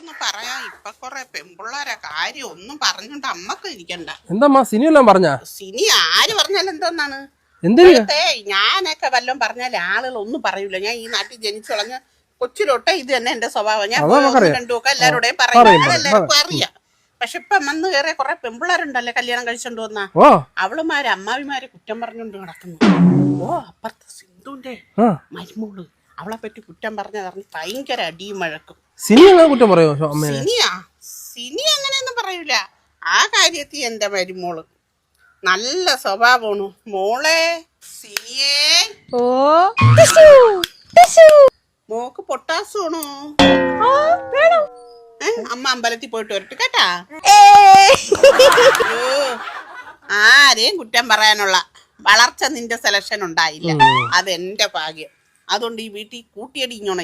എന്തോന്ന് പറയാ, ഇപ്പൊ കൊറേ പെമ്പിള്ളാരെ കാര്യം ഒന്നും പറഞ്ഞോണ്ട് അമ്മക്ക് ഇരിക്കണ്ട. എന്താ സിനിയെല്ലാം പറഞ്ഞ? സിനി ആര് പറഞ്ഞാലും എന്തോന്നാണ്, ഞാനൊക്കെ വല്ലതും പറഞ്ഞാൽ ആളുകൾ ഒന്നും പറയൂല. ഞാൻ ഈ നാട്ടിൽ ജനിച്ചു വളഞ്ഞ കൊച്ചിലോട്ടെ ഇത് തന്നെ എന്റെ സ്വഭാവം. ഞാൻ രണ്ടും ഒക്കെ എല്ലാവരുടെയും പറയും, അതെല്ലാവർക്കും അറിയാം. പക്ഷെ ഇപ്പൊ വന്ന് കയറിയ കൊറേ പെമ്പിള്ളാരുണ്ടല്ലേ കല്യാണം കഴിച്ചോണ്ട് വന്ന, അവളുമാര് അമ്മാവിമാരെ കുറ്റം പറഞ്ഞോണ്ട് നടക്കുന്നു. അപ്പുറത്തെ സിന്ധുവിന്റെ മരുമോള് അവളെ പറ്റി കുറ്റം പറഞ്ഞറിഞ്ഞ് ഭയങ്കര അടിയും വഴക്കും. കുറ്റം പറയോ? സിനി അങ്ങനെയൊന്നും പറയൂല. ആ കാര്യത്തിൽ എന്റെ മരുമോള് നല്ല സ്വഭാവമാണ് മോളെ. സിനിയേ, മോക്ക് പൊട്ടാസുണോ? അമ്മ അമ്പലത്തിൽ പോയിട്ട് വരട്ടെ കേട്ടാ. ആരെയും കുറ്റം പറയാനുള്ള വളർച്ച നിന്റെ സെലക്ഷൻ ഉണ്ടായില്ല, അതെന്റെ ഭാഗ്യം. അതുകൊണ്ട് ഈ വീട്ടിൽ കൂട്ടിയടി ഇങ്ങോണ